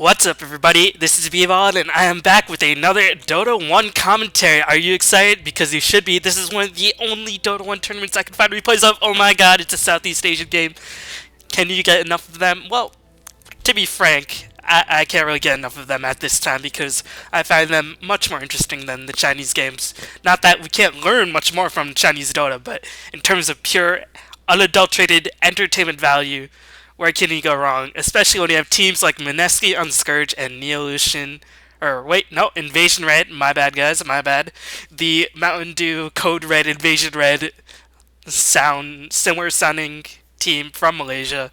What's up, everybody? This is Bevon, and I am back with another Dota 1 commentary. Are you excited? Because you should be. This is one of the only Dota 1 tournaments I can find replays of. Oh my god, it's a Southeast Asian game. Can you get enough of them? Well, to be frank, I can't really get enough of them at this time because I find them much more interesting than the Chinese games. Not that we can't learn much more from Chinese Dota, but in terms of pure, unadulterated entertainment value, where can you go wrong? Especially when you have teams like Mineski on Scourge and Neolution. Or wait, no, Invasion Red. My bad, guys. My bad. The Mountain Dew Code Red Invasion Red similar sounding team from Malaysia.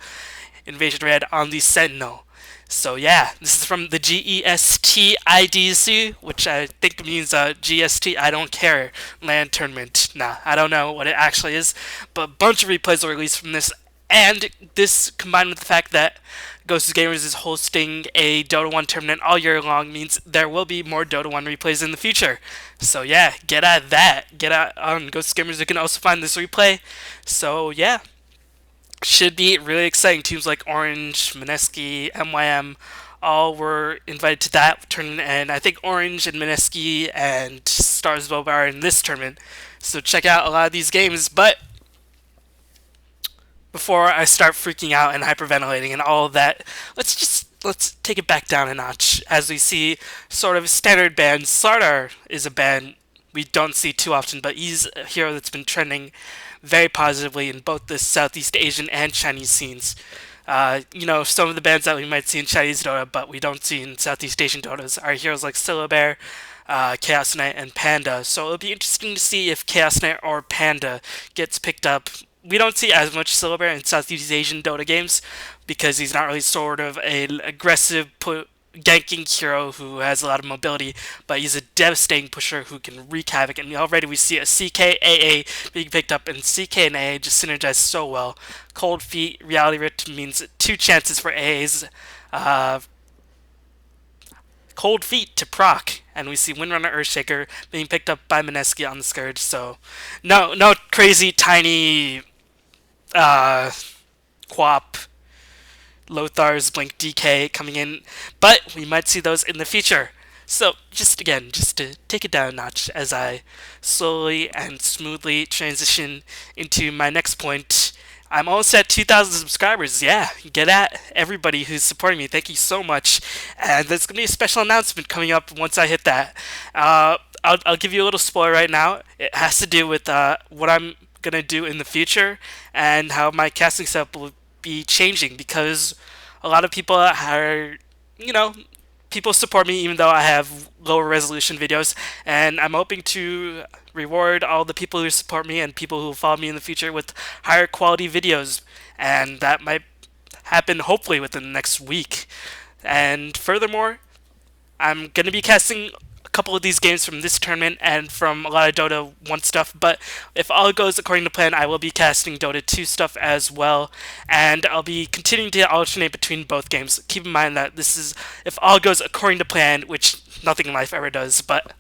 Invasion Red on the Sentinel. So yeah, this is from the GEST IDC, which I think means GST I don't care land tournament. Nah, I don't know what it actually is, but a bunch of replays were released from this, and this combined with the fact that Ghost Gamers is hosting a Dota 1 tournament all year long means there will be more Dota 1 replays in the future. So yeah, get at that. Get out on Ghost Gamers. You can also find this replay. So yeah, should be really exciting. Teams like Orange, Mineski, MYM all were invited to that tournament, and I think Orange and Mineski and Stars Boba are in this tournament. So check out a lot of these games, but before I start freaking out and hyperventilating and all of that, let's take it back down a notch as we see sort of a standard ban. Sardar is a ban we don't see too often, but he's a hero that's been trending very positively in both the Southeast Asian and Chinese scenes. Some of the bans that we might see in Chinese Dota, but we don't see in Southeast Asian Dotas, are heroes like Syllabear, Chaos Knight, and Panda. So it'll be interesting to see if Chaos Knight or Panda gets picked up. We don't see as much Syllabear in Southeast Asian Dota games because he's not really sort of an aggressive ganking hero who has a lot of mobility, but he's a devastating pusher who can wreak havoc. And already we see a CKAA being picked up, and CK and AA just synergize so well. Cold Feet, Reality Rift means 2 chances for AA's Cold Feet to proc, and we see Windrunner Earthshaker being picked up by Mineski on the Scourge. So no crazy tiny Quap, Lothar's Blink DK coming in, but we might see those in the future. So just to take it down a notch as I slowly and smoothly transition into my next point. I'm almost at 2,000 subscribers. Yeah, get at everybody who's supporting me. Thank you so much. And there's going to be a special announcement coming up once I hit that. I'll give you a little spoiler right now. It has to do with what I'm going to do in the future and how my casting setup will be changing, because a lot of people are, people support me even though I have lower resolution videos, and I'm hoping to reward all the people who support me and people who follow me in the future with higher quality videos, and that might happen hopefully within the next week. And furthermore, I'm going to be casting a couple of these games from this tournament and from a lot of Dota 1 stuff, but if all goes according to plan, I will be casting Dota 2 stuff as well, and I'll be continuing to alternate between both games. Keep in mind that this is if all goes according to plan, which nothing in life ever does, but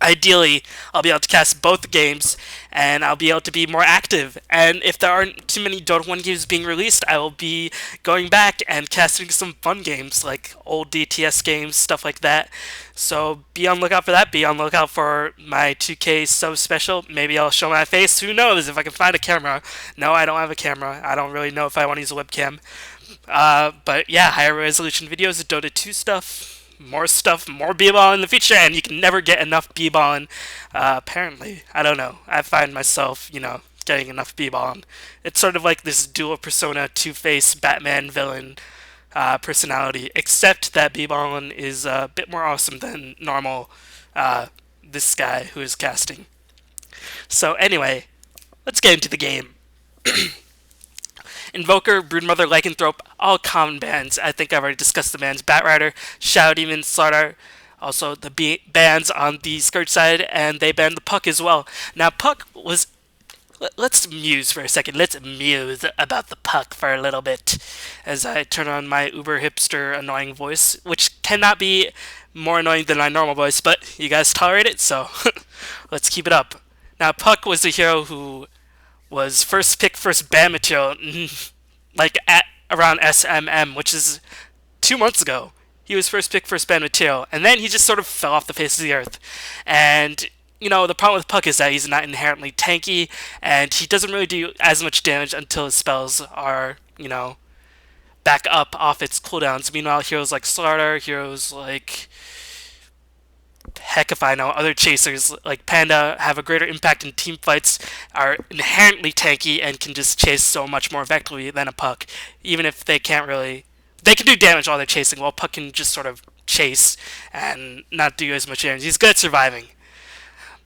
ideally, I'll be able to cast both games, and I'll be able to be more active. And if there aren't too many Dota 1 games being released, I will be going back and casting some fun games, like old DTS games, stuff like that. So be on the lookout for that. Be on the lookout for my 2K sub special. Maybe I'll show my face. Who knows if I can find a camera. No, I don't have a camera. I don't really know if I want to use a webcam. But yeah, higher resolution videos, Dota 2 stuff, more b-ball in the future, and you can never get enough b-ball. Apparently, I don't know. I find myself, getting enough b-ball. It's sort of like this dual persona, two-face Batman villain personality, except that b-ball is a bit more awesome than normal. This guy who is casting. So anyway, let's get into the game. Invoker, Broodmother, Lycanthrope, all common bans. I think I've already discussed the bans. Batrider, Shadow Demon, Slardar, also the bans on the Scourge side, and they banned the Puck as well. Now, Puck was... Let's muse for a second. Let's muse about the Puck for a little bit as I turn on my uber hipster annoying voice, which cannot be more annoying than my normal voice, but you guys tolerate it, so let's keep it up. Now, Puck was a hero who was first pick, first ban material, like at around SMM, which is 2 months ago, he was first pick for spam material, and then he just sort of fell off the face of the earth. And the problem with Puck is that he's not inherently tanky, and he doesn't really do as much damage until his spells are, back up off its cooldowns. Meanwhile, heroes like Slaughter, heroes like, heck if I know, other chasers like Panda have a greater impact in team fights, are inherently tanky, and can just chase so much more effectively than a Puck, even if they can't really. They can do damage while they're chasing, while Puck can just sort of chase and not do as much damage. He's good at surviving.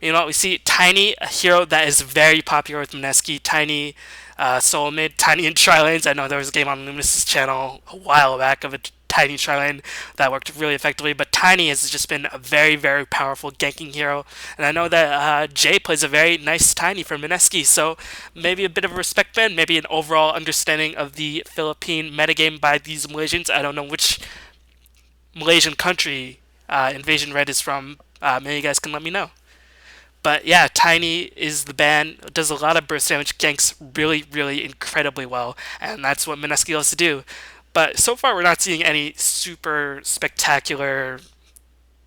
We see Tiny, a hero that is very popular with Mineski. Tiny, solo mid, Tiny in tri-lanes. I know there was a game on Luminous' channel a while back of a Tiny tri-lane that worked really effectively, but Tiny has just been a very, very powerful ganking hero. And I know that Jay plays a very nice Tiny for Mineski, so maybe a bit of a respect band, maybe an overall understanding of the Philippine metagame by these Malaysians. I don't know which Malaysian country Invasion Red is from. Maybe you guys can let me know. But yeah, Tiny is the ban, does a lot of burst damage, ganks really, really incredibly well, and that's what Mineski loves to do. But so far, we're not seeing any super spectacular,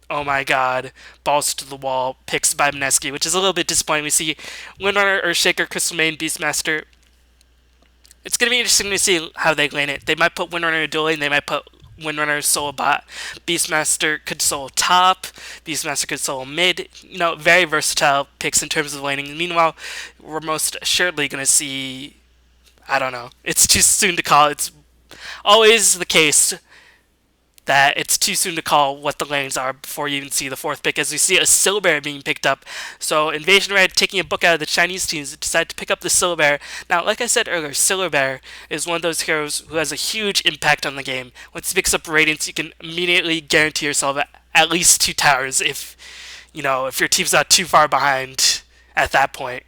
oh my god, balls to the wall picks by Mineski, which is a little bit disappointing. We see Windrunner, Earthshaker, Crystal Main, Beastmaster. It's going to be interesting to see how they lane it. They might put Windrunner dual lane, they might put Windrunner solo bot. Beastmaster could solo top. Beastmaster could solo mid. Very versatile picks in terms of laning. Meanwhile, we're most assuredly going to see. I don't know. It's too soon to call. It's always the case that it's too soon to call what the lanes are before you even see the fourth pick, as we see a Silver being picked up. So Invasion Red, taking a book out of the Chinese teams, decided to pick up the Silver. Now, like I said earlier, Silver is one of those heroes who has a huge impact on the game. Once he picks up Radiance, you can immediately guarantee yourself at least 2 towers if your team's not too far behind at that point.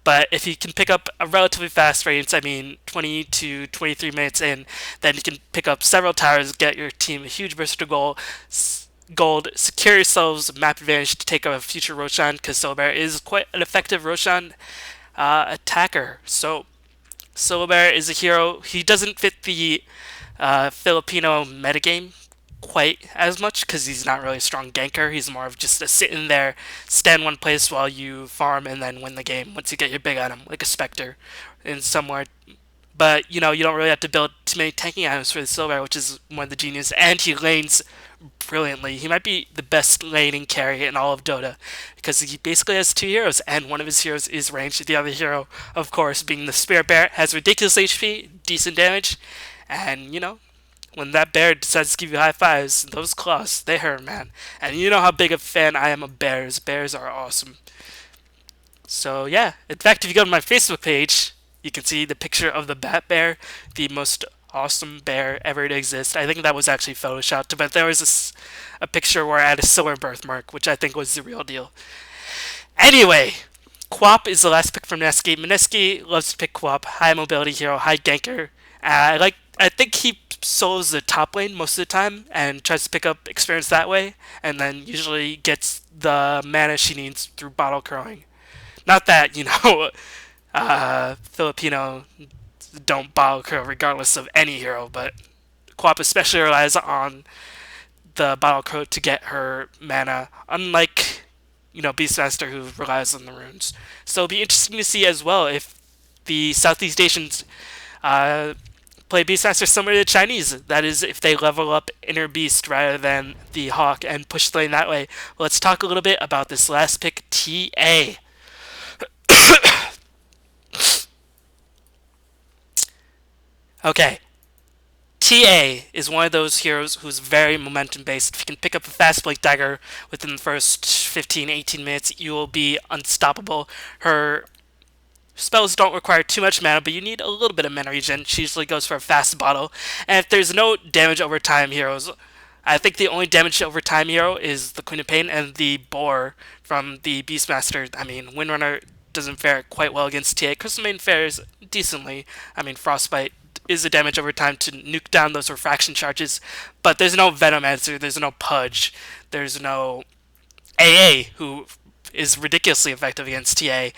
But if you can pick up a relatively fast Radiance, 20 to 23 minutes in, then you can pick up several towers, get your team a huge burst of gold, secure yourselves map advantage to take a future Roshan, because Silver is quite an effective Roshan attacker. So Silver is a hero. He doesn't fit the Filipino metagame quite as much, because he's not really a strong ganker. He's more of just a sit in there, stand one place while you farm, and then win the game once you get your big item, like a Spectre in somewhere. But you don't really have to build too many tanking items for the Silver, which is one of the genius, and he lanes brilliantly. He might be the best laning carry in all of Dota, because he basically has 2 heroes, and one of his heroes is ranged. The other hero, of course, being the Spirit Bear, has ridiculous HP, decent damage, and when that bear decides to give you high fives, those claws, they hurt, man. And you know how big a fan I am of bears. Bears are awesome. So yeah, in fact, if you go to my Facebook page, you can see the picture of the Bat Bear, the most awesome bear ever to exist. I think that was actually photoshopped, but there was a picture where I had a silver birthmark, which I think was the real deal. Anyway, Quap is the last pick from Mineski. Mineski loves to pick Quap, high mobility hero, high ganker. I think he solos the top lane most of the time and tries to pick up experience that way, and then usually gets the mana she needs through bottle curling. Not that, Filipino don't bottle curl regardless of any hero, but Quap especially relies on the bottle curl to get her mana, unlike, Beastmaster, who relies on the runes. So it'll be interesting to see as well if the Southeast Asians play Beastmaster similar to the Chinese. That is, if they level up Inner Beast rather than the Hawk and push the lane that way. Let's talk a little bit about this last pick, TA. Okay. TA is one of those heroes who's very momentum based. If you can pick up a fast Blink Dagger within the first 15-18 minutes, you will be unstoppable. Her spells don't require too much mana, but you need a little bit of mana regen. She usually goes for a fast bottle. And if there's no damage over time heroes, I think the only damage over time hero is the Queen of Pain and the Boar from the Beastmaster. Windrunner doesn't fare quite well against TA. Crystal Main fares decently. Frostbite is a damage over time to nuke down those refraction charges, but there's no Venomancer, there's no Pudge, there's no AA, who is ridiculously effective against TA,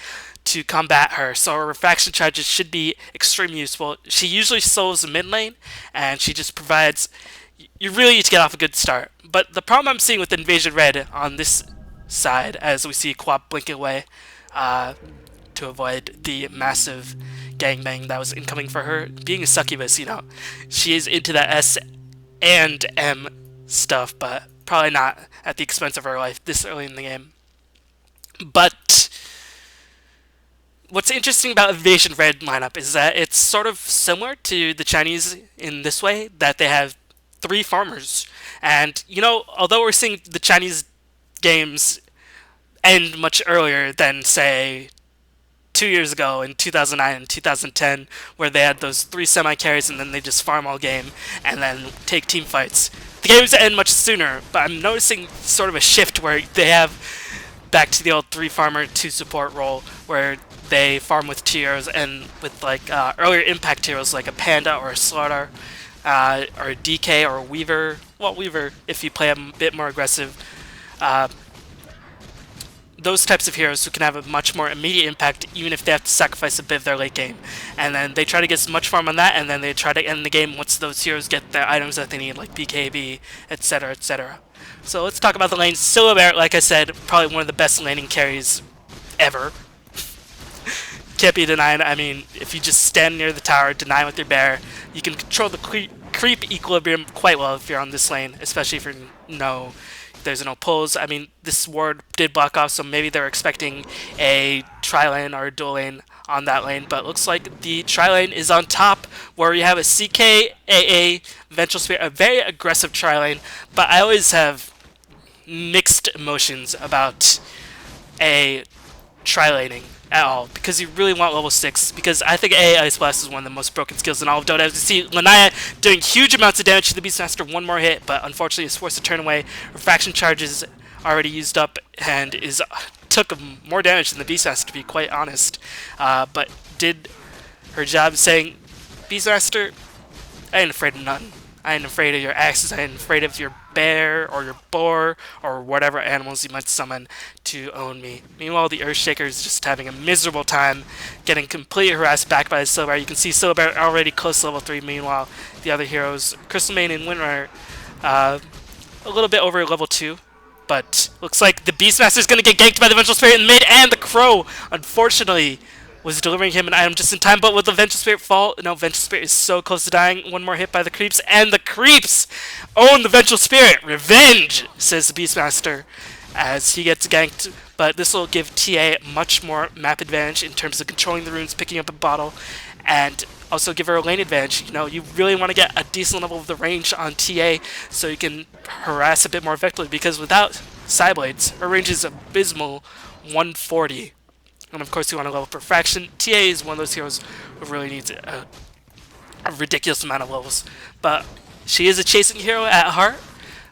to combat her. So her refraction charges should be extremely useful. She usually solos the mid lane, and she just provides, you really need to get off a good start. But the problem I'm seeing with Invasion Red on this side, as we see Quap blinking away uh, to avoid the massive gangbang that was incoming for her, being a succubus, she is into that S and M stuff, but probably not at the expense of her life this early in the game. But what's interesting about Invasion Red lineup is that it's sort of similar to the Chinese in this way, that they have 3 farmers. And, although we're seeing the Chinese games end much earlier than, say, 2 years ago in 2009 and 2010, where they had those 3 semi-carries and then they just farm all game and then take team fights. The games end much sooner, but I'm noticing sort of a shift where they have back to the old 3 farmer 2 support role, where they farm with 2 heroes and with earlier impact heroes like a Panda or a Slaughter, or a DK or a Weaver. Well, Weaver if you play a bit more aggressive. Those types of heroes who can have a much more immediate impact even if they have to sacrifice a bit of their late game. And then they try to get as much farm on that, and then they try to end the game once those heroes get the items that they need, like BKB, etc, etc. So let's talk about the lanes. Silhouette, like I said, probably one of the best laning carries ever. Can't be denied. I mean, if you just stand near the tower, deny with your bear, you can control the creep equilibrium quite well if you're on this lane, especially if there's no pulls. I mean, this ward did block off, so maybe they're expecting a tri-lane or a dual lane on that lane, but looks like the tri-lane is on top, where you have a CK, AA, Vengeful Spirit, a very aggressive tri-lane, but I always have mixed emotions about a tri-laning at all, because you really want level 6, because I think AA Ice Blast is one of the most broken skills in all of Dota. As you see, Lanaya doing huge amounts of damage to the Beastmaster, one more hit, but unfortunately is forced to turn away. Refraction charge is already used up, and took more damage than the Beastmaster, to be quite honest, but did her job, saying, Beastmaster, I ain't afraid of nothing. I ain't afraid of your axes, I ain't afraid of your bear, or your boar, or whatever animals you might summon to own me. Meanwhile, the Earthshaker is just having a miserable time, getting completely harassed back by the Silver. You can see Silver already close to level 3, meanwhile, the other heroes, Crystalmane and Windrunner, a little bit over level 2. But looks like the Beastmaster is going to get ganked by the Vengeful Spirit in mid, and the Crow, unfortunately, was delivering him an item just in time, but with the Vengeful Spirit fall, no, Vengeful Spirit is so close to dying. One more hit by the Creeps, and the Creeps own the Vengeful Spirit. Revenge, says the Beastmaster, as he gets ganked. But this will give TA much more map advantage in terms of controlling the runes, picking up a bottle, and also give her a lane advantage. You really want to get a decent level of the range on TA so you can harass a bit more effectively, because without Psyblades, her range is abysmal 140. And of course you want to level Perfection. TA is one of those heroes who really needs a ridiculous amount of levels. But she is a chasing hero at heart.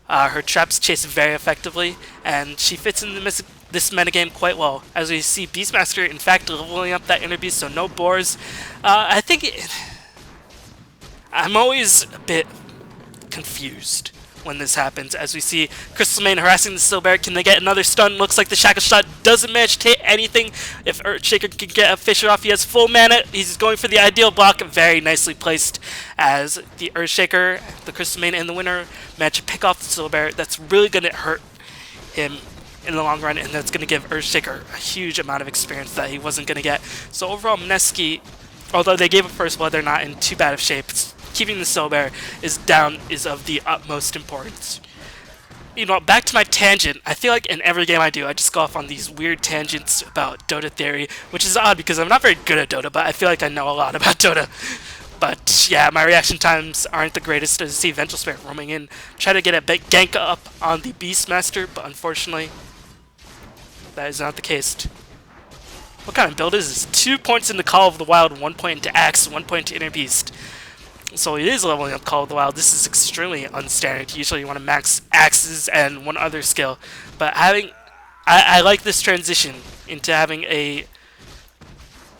Her traps chase very effectively, and she fits in this metagame quite well. As we see Beastmaster, in fact, leveling up that inner beast, so no boars. I'm always a bit confused when this happens, as we see Crystalmane harassing the Silver. Can they get another stun? Looks like the Shackle Shot doesn't manage to hit anything. If Earthshaker can get a Fisher off, he has full mana. He's going for the ideal block, very nicely placed, as the Earthshaker, the Crystalmane, and the winner manage to pick off the Silver. That's really going to hurt him in the long run, and that's going to give Earthshaker a huge amount of experience that he wasn't going to get. So overall, Mineski, although they gave it first blood, they're not in too bad of shape. Keeping the Silver is of the utmost importance. Back to my tangent. I feel like in every game I do, I just go off on these weird tangents about Dota theory, which is odd because I'm not very good at Dota, but I feel like I know a lot about Dota. But yeah, my reaction times aren't the greatest. To see Vengeful Spirit roaming in, try to get a big gank up on the Beastmaster, but unfortunately, that is not the case. What kind of build is this? 2 points into Call of the Wild, 1 point into Axe, 1 point to Inner Beast. So it is leveling up Call of the Wild. This is extremely unstandard. Usually you want to max axes and one other skill. But I like this transition into having a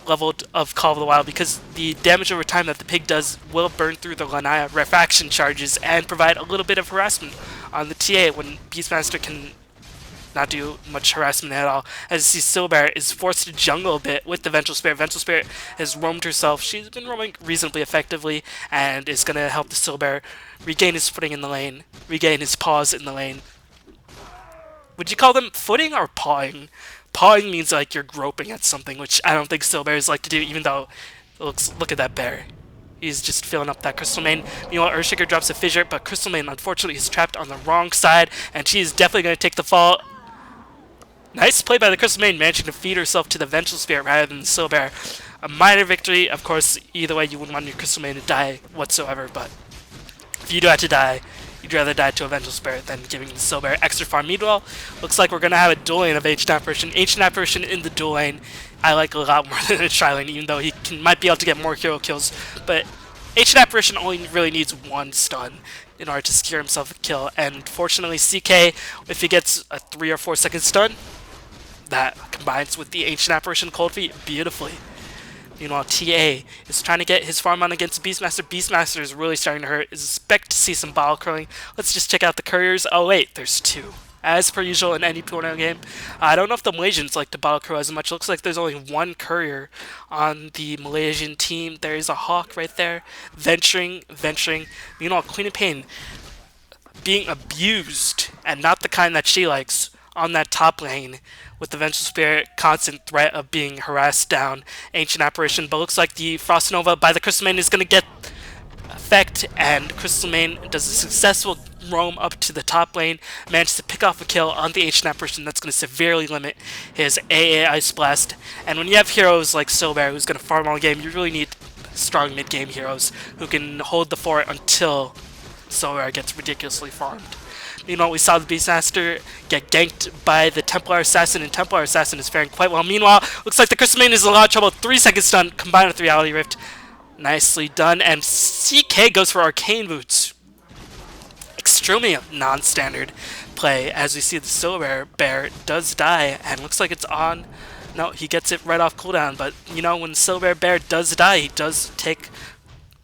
level of Call of the Wild, because the damage over time that the pig does will burn through the Lanaya refraction charges and provide a little bit of harassment on the TA when Beastmaster can not do much harassment at all. As you see, Silver is forced to jungle a bit with the Vengeful Spirit. Vengeful Spirit has roamed herself. She's been roaming reasonably effectively and is going to help the Silver regain his footing in the lane, regain his paws in the lane. Would you call them footing or pawing? Pawing means like you're groping at something, which I don't think Silbears like to do, even though look at that bear. He's just filling up that Crystal Main. Meanwhile, Earthshaker drops a Fissure, but Crystal Main unfortunately is trapped on the wrong side, and she is definitely going to take the fall. Nice play by the Crystal Main, managing to feed herself to the Vengeful Spirit rather than the Silbear. A minor victory, of course. Either way, you wouldn't want your Crystal Main to die whatsoever, but if you do have to die, you'd rather die to a Vengeful Spirit than giving the Silbear extra farm. Meanwhile, looks like we're going to have a dual lane of Ancient Apparition. Ancient Apparition in the dual lane, I like a lot more than a tri-lane, even though he might be able to get more hero kills. But Ancient Apparition only really needs one stun in order to secure himself a kill. And fortunately, CK, if he gets a 3 or 4 second stun, that combines with the Ancient Apparition Cold Feet beautifully. Meanwhile, TA is trying to get his farm on against Beastmaster. Beastmaster is really starting to hurt. Expect to see some bottle curling. Let's just check out the couriers. Oh wait, there's 2. As per usual in any Purno game. I don't know if the Malaysians like to bottle curl as much. Looks like there's only 1 courier on the Malaysian team. There is a Hawk right there. Venturing. Meanwhile, Queen of Pain being abused, and not the kind that she likes, on that top lane, with the Vengeful Spirit constant threat of being harassed down Ancient Apparition. But looks like the Frost Nova by the Crystal Main is going to get effect, and Crystal Main does a successful roam up to the top lane, manages to pick off a kill on the Ancient Apparition. That's going to severely limit his AA Ice Blast. And when you have heroes like Silbear, who's going to farm all game, you really need strong mid-game heroes who can hold the fort until Silbear gets ridiculously farmed. Meanwhile, we saw the Beastmaster get ganked by the Templar Assassin, and Templar Assassin is faring quite well. Meanwhile, looks like the Crystal Main is in a lot of trouble. 3 second stun combined with Reality Rift. Nicely done, and CK goes for Arcane Boots. Extremely non-standard play, as we see the Silver Bear does die, and looks like it's on. No, he gets it right off cooldown, but you know, when Silver Bear does die, he does take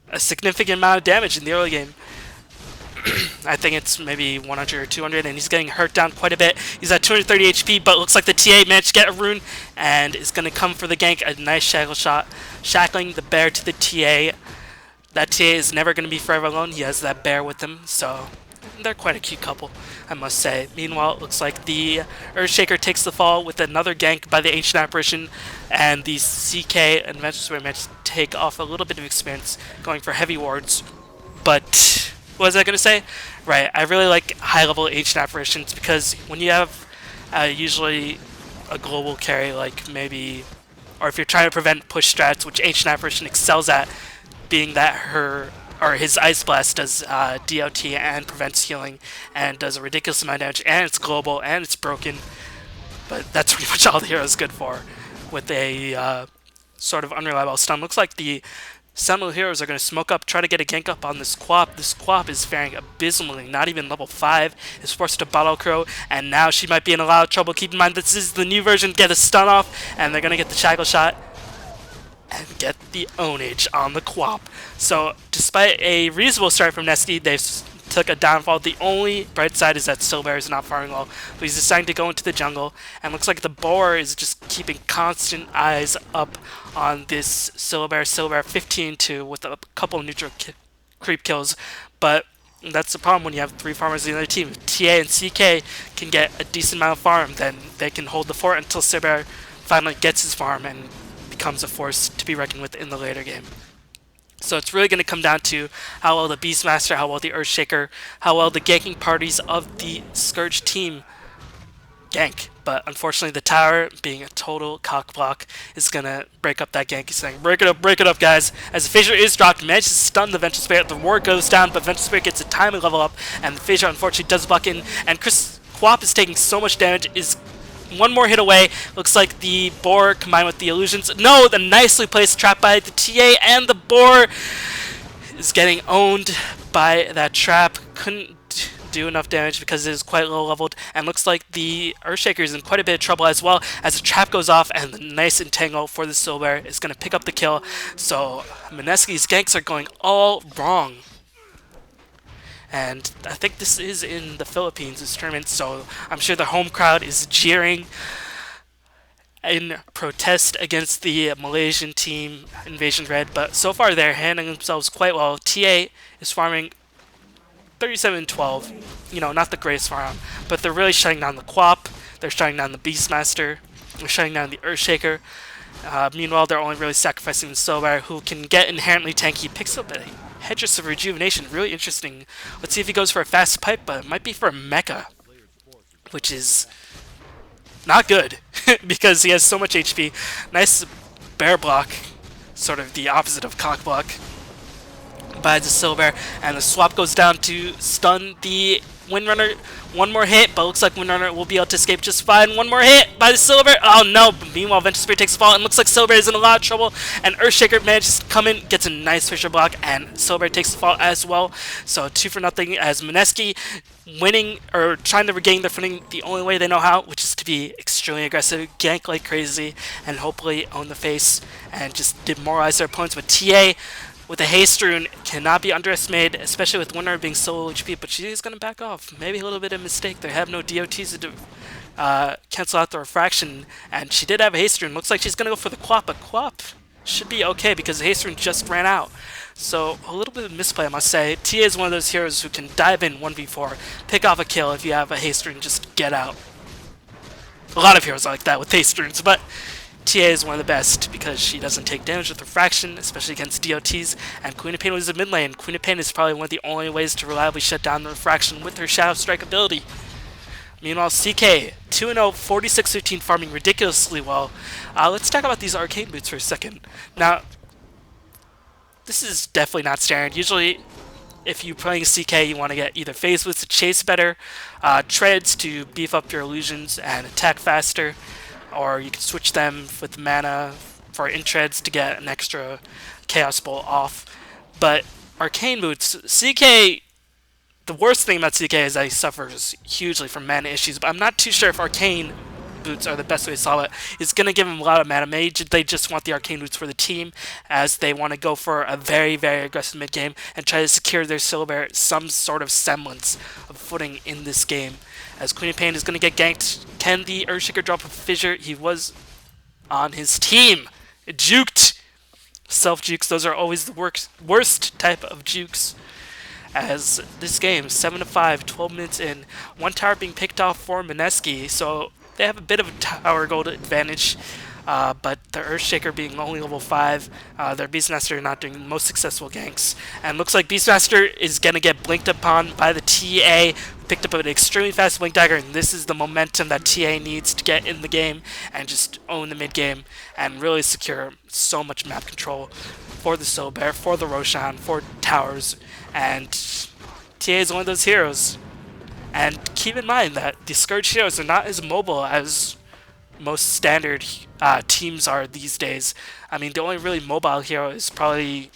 a significant amount of damage in the early game. I think it's maybe 100 or 200, and he's getting hurt down quite a bit. He's at 230 HP, but looks like the TA managed to get a rune, and is going to come for the gank. A nice shackle shot, shackling the bear to the TA. That TA is never going to be forever alone. He has that bear with him, so they're quite a cute couple, I must say. Meanwhile, it looks like the Earthshaker takes the fall with another gank by the Ancient Apparition, and the CK and Vengeful Spirit managed to take off a little bit of experience going for heavy wards, but what was I going to say? Right, I really like high-level Ancient Apparitions because when you have usually a global carry, like maybe, or if you're trying to prevent push strats, which Ancient Apparition excels at, being that his Ice Blast does DOT and prevents healing and does a ridiculous amount of damage, and it's global and it's broken, but that's pretty much all the hero is good for, with a sort of unreliable stun. Looks like the Sentinel heroes are going to smoke up, try to get a gank up on this Quap. This Quap is faring abysmally, not even level 5, is forced to Bottle Crow, and now she might be in a lot of trouble. Keep in mind, this is the new version, get a stun off, and they're going to get the Shackle Shot, and get the ownage on the Quap. So, despite a reasonable start from Mineski, they've took a downfall. The only bright side is that Silbear is not farming well, but he's deciding to go into the jungle, and looks like the boar is just keeping constant eyes up on this Silbear 15-2 with a couple of neutral creep kills, but that's the problem when you have 3 farmers on the other team. If TA and CK can get a decent amount of farm, then they can hold the fort until Silbear finally gets his farm and becomes a force to be reckoned with in the later game. So it's really going to come down to how well the Beastmaster, how well the Earthshaker, how well the ganking parties of the Scourge team gank. But unfortunately, the tower, being a total cockblock, is going to break up that gank. He's saying, break it up, guys. As the Fissure is dropped, manages to stun the Vengeful Spirit. The ward goes down, but Vengeful Spirit gets a timely level up, and the Fissure unfortunately does buck in. And Quap is taking so much damage, is one more hit away. Looks like the boar combined with the illusions. No, the nicely placed trap by the TA, and the boar is getting owned by that trap. Couldn't do enough damage because it is quite low leveled, and looks like the Earthshaker is in quite a bit of trouble as well, as the trap goes off, and the nice entangle for the Silbear is going to pick up the kill. So Mineski's ganks are going all wrong. And I think this is in the Philippines, this tournament, so I'm sure the home crowd is jeering in protest against the Malaysian team, Invasion Red, but so far they're handling themselves quite well. TA is farming 37-12, you know, not the greatest farm, but they're really shutting down the Quap, they're shutting down the Beastmaster, they're shutting down the Earthshaker. Meanwhile, they're only really sacrificing the Solar, who can get inherently tanky, picks up a Hedress of Rejuvenation, really interesting. Let's see if he goes for a fast pipe, but it might be for a Mecha, which is not good, because he has so much HP. Nice bear block, sort of the opposite of cock block by the Silver, and the swap goes down to stun the Windrunner. One more hit, but looks like Windrunner will be able to escape just fine. One more hit by the Silver. Oh no! Meanwhile, Venture Spirit takes a fall, and looks like Silver is in a lot of trouble. And Earthshaker manages to come in, gets a nice Fisher block, and Silver takes the fall as well. So 2-0 as Mineski winning or trying to regain their footing the only way they know how, which is to be extremely aggressive, gank like crazy, and hopefully own the face and just demoralize their opponents. But TA with a haste rune cannot be underestimated, especially with Winner being so low HP, but she is going to back off. Maybe a little bit of a mistake. They have no DOTs to cancel out the refraction, and she did have a haste rune. Looks like she's going to go for the Quap, but Quap should be okay because the haste rune just ran out. So a little bit of misplay, I must say. TA is one of those heroes who can dive in 1v4, pick off a kill if you have a haste rune, just get out. A lot of heroes are like that with haste runes, but TA is one of the best because she doesn't take damage with refraction, especially against DOTs, and Queen of Pain was a mid lane. Queen of Pain is probably one of the only ways to reliably shut down the refraction with her Shadow Strike ability. Meanwhile, CK, 2-0, 46-15, farming ridiculously well. Let's talk about these arcane boots for a second. Now, this is definitely not standard. Usually, if you're playing CK, you want to get either phase boots to chase better, treads to beef up your illusions and attack faster, or you can switch them with mana for intreads to get an extra Chaos Bolt off. But Arcane Boots, CK, the worst thing about CK is that he suffers hugely from mana issues, but I'm not too sure if Arcane Boots are the best way to solve it. It's going to give him a lot of mana. Maybe they just want the Arcane Boots for the team, as they want to go for a very, very aggressive mid-game and try to secure their Silver some sort of semblance of footing in this game. As Queen of Pain is going to get ganked. Can the Earthshaker drop a fissure? He was on his team. It juked. Self-jukes, those are always the worst type of jukes. As this game, 7-5, 12 minutes in. One tower being picked off for Mineski, so they have a bit of a tower gold advantage. But the Earthshaker being only level 5, their Beastmaster not doing the most successful ganks. And looks like Beastmaster is going to get blinked upon by the TA, picked up an extremely fast Blink Dagger, and this is the momentum that TA needs to get in the game and just own the mid game and really secure so much map control for the Soulbear, for the Roshan, for towers, and TA is one of those heroes. And keep in mind that the Scourge heroes are not as mobile as most standard teams are these days. I mean, the only really mobile hero is probably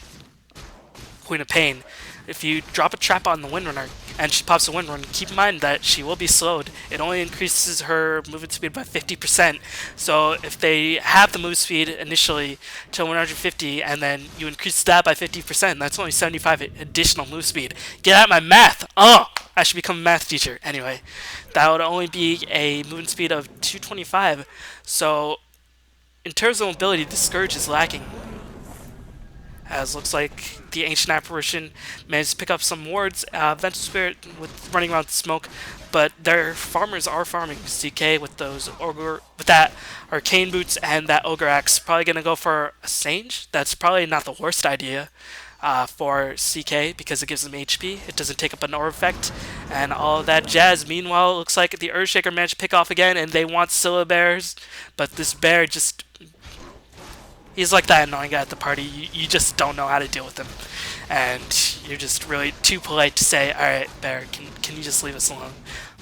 Queen of Pain. If you drop a trap on the Windrunner and she pops a Windrunner, keep in mind that she will be slowed. It only increases her movement speed by 50%. So if they have the move speed initially to 150 and then you increase that by 50%, that's only 75 additional move speed. Get out of my math! Oh! I should become a math teacher. Anyway, that would only be a movement speed of 225. So in terms of mobility, the Scourge is lacking. As looks like the Ancient Apparition managed to pick up some wards. Venture Spirit with running around smoke, but their farmers are farming. CK with those with that Arcane Boots and that Ogre Axe, probably gonna go for a Sage. That's probably not the worst idea for CK because it gives them HP. It doesn't take up an aura effect and all of that jazz. Meanwhile, it looks like the Earthshaker managed to pick off again, and they want Scylla Bears, but this bear just... he's like that annoying guy at the party. You just don't know how to deal with him. And you're just really too polite to say, alright, bear, can you just leave us alone?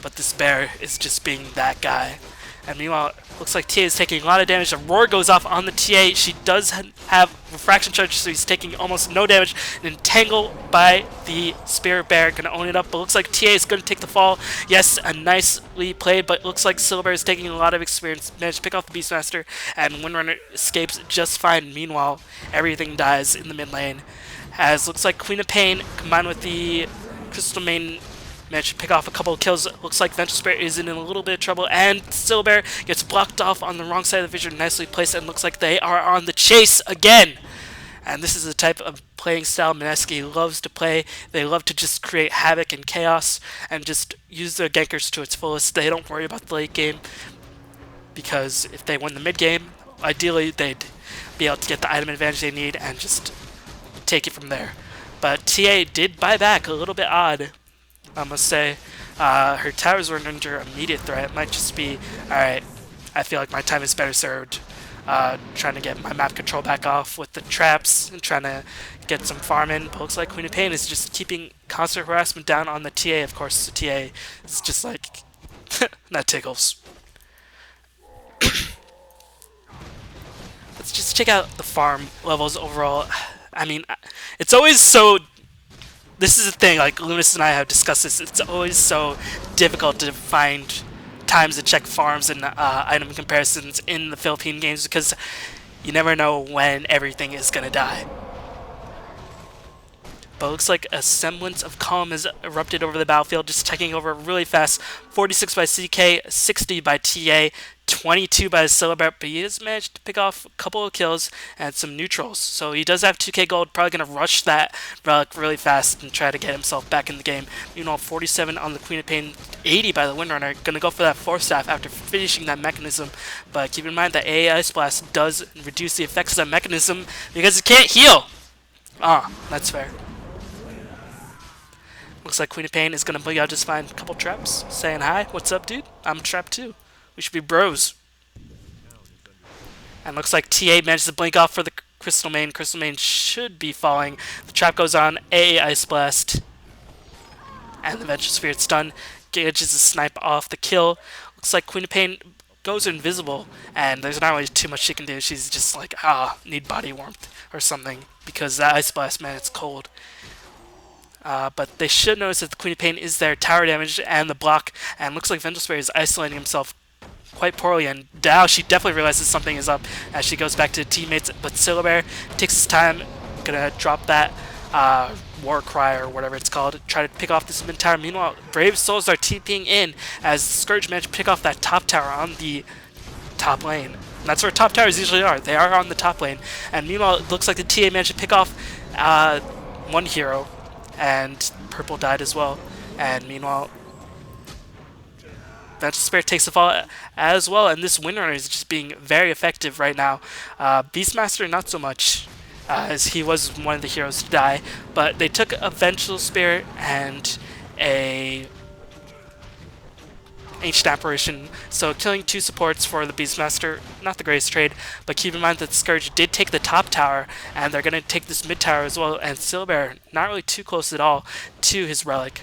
But this bear is just being that guy. And meanwhile, looks like TA is taking a lot of damage. A roar goes off on the TA. She does have refraction charge, so he's taking almost no damage. And entangled by the Spirit Bear, gonna own it up. But looks like TA is gonna take the fall. Yes, a nicely played, but looks like Silver is taking a lot of experience. Managed to pick off the Beastmaster, and Windrunner escapes just fine. Meanwhile, everything dies in the mid lane. As looks like Queen of Pain combined with the Crystal Main managed to pick off a couple of kills. Looks like Vengeful Spirit is in a little bit of trouble, and Silver gets blocked off on the wrong side of the vision, nicely placed, and looks like they are on the chase again. And this is the type of playing style Mineski loves to play. They love to just create havoc and chaos and just use their gankers to its fullest. They don't worry about the late game, because if they win the mid game, ideally they'd be able to get the item advantage they need and just take it from there. But TA did buy back a little bit odd, I must say. Her towers were under immediate threat. It might just be, alright, I feel like my time is better served trying to get my map control back off with the traps and trying to get some farm in. But looks like Queen of Pain is just keeping constant harassment down on the TA. Of course, the TA is just like, that tickles. Let's just check out the farm levels overall. I mean, it's always so... This is the thing, like Lunas and I have discussed this, it's always so difficult to find times to check farms and item comparisons in the Philippine games, because you never know when everything is going to die. But it looks like a semblance of calm has erupted over the battlefield, just taking over really fast. 46 by CK, 60 by TA, 22 by Silver, but he has managed to pick off a couple of kills and some neutrals. So he does have 2k gold, probably going to rush that relic really fast and try to get himself back in the game. Meanwhile, 47 on the Queen of Pain, 80 by the Windrunner, going to go for that 4-staff after finishing that mechanism. But keep in mind that AA Ice Blast does reduce the effects of that mechanism because it can't heal. That's fair. Looks like Queen of Pain is going to bug out just fine. A couple traps, saying hi. What's up, dude? I'm trapped too. We should be bros. And looks like TA manages to blink off for the Crystal Main. Crystal Main should be falling. The trap goes on. AA Ice Blast. And the Vengeful Spirit's done. Gauges a snipe off the kill. Looks like Queen of Pain goes invisible. And there's not really too much she can do. She's just like, need body warmth or something. Because that Ice Blast, man, it's cold. But they should notice that the Queen of Pain is there, tower damage and the block, and looks like Vengeful Spirit is isolating himself quite poorly, and now she definitely realizes something is up as she goes back to teammates, but Silver takes his time, gonna drop that war cry or whatever it's called, try to pick off this mid tower. Meanwhile, Brave Souls are TPing in as Scourge managed to pick off that top tower on the top lane. And that's where top towers usually are. They are on the top lane. And meanwhile, it looks like the TA managed to pick off one hero, and Purple died as well. And meanwhile, Vengeful Spirit takes the fall as well, and this Windrunner is just being very effective right now. Beastmaster not so much, as he was one of the heroes to die, but they took a Vengeful Spirit and a Ancient Apparition, so killing 2 supports for the Beastmaster, not the greatest trade, but keep in mind that Scourge did take the top tower, and they're going to take this mid tower as well, and Silver not really too close at all to his relic.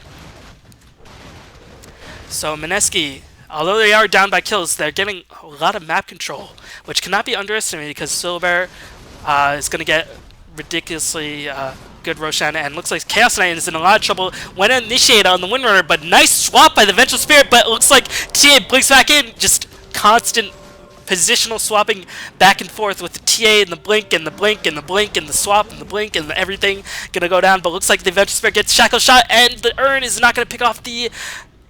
So Mineski, although they are down by kills, they're getting a lot of map control, which cannot be underestimated because Silver is going to get ridiculously good Roshan, and looks like Chaos Knight is in a lot of trouble. Went to initiate on the Windrunner, but nice swap by the Vengeful Spirit, but it looks like TA blinks back in, just constant positional swapping back and forth with the TA and the blink and the blink and the blink and the swap and the blink and everything gonna go down, but looks like the Vengeful Spirit gets shackle shot and the Urn is not gonna pick off the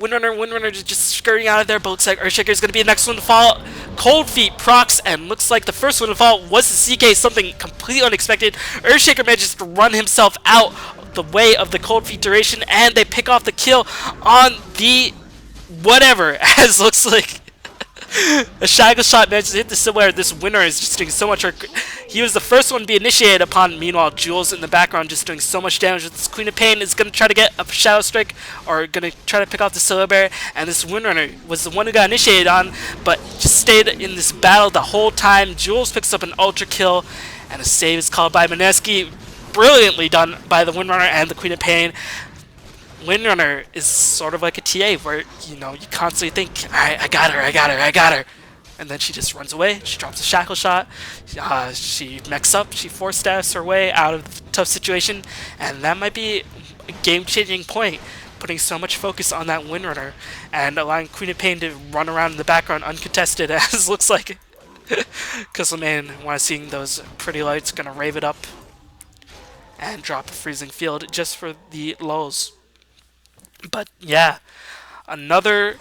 Windrunner is just skirting out of there, but looks like Earthshaker is going to be the next one to fall. Cold Feet procs, and looks like the first one to fall was the CK, something completely unexpected. Earthshaker manages to run himself out the way of the Cold Feet duration, and they pick off the kill on the whatever, as looks like a shackle shot manages to hit the Silver. This winner is just doing so much work. He was the first one to be initiated upon. Meanwhile, Jules in the background just doing so much damage. This Queen of Pain is going to try to get a Shadow Strike, or going to try to pick off the Silver, and this Windrunner was the one who got initiated on, but just stayed in this battle the whole time. Jules picks up an Ultra Kill, and a save is called by Mineski. Brilliantly done by the Windrunner and the Queen of Pain. Windrunner is sort of like a TA where, you know, you constantly think, alright, I got her. And then she just runs away, she drops a shackle shot, she mechs up, she 4-staffs her way out of the tough situation, and that might be a game-changing point, putting so much focus on that Windrunner, and allowing Queen of Pain to run around in the background uncontested, as looks like Crystal Man, when seeing those pretty lights, gonna rave it up, and drop a freezing field just for the lulz. But yeah, another,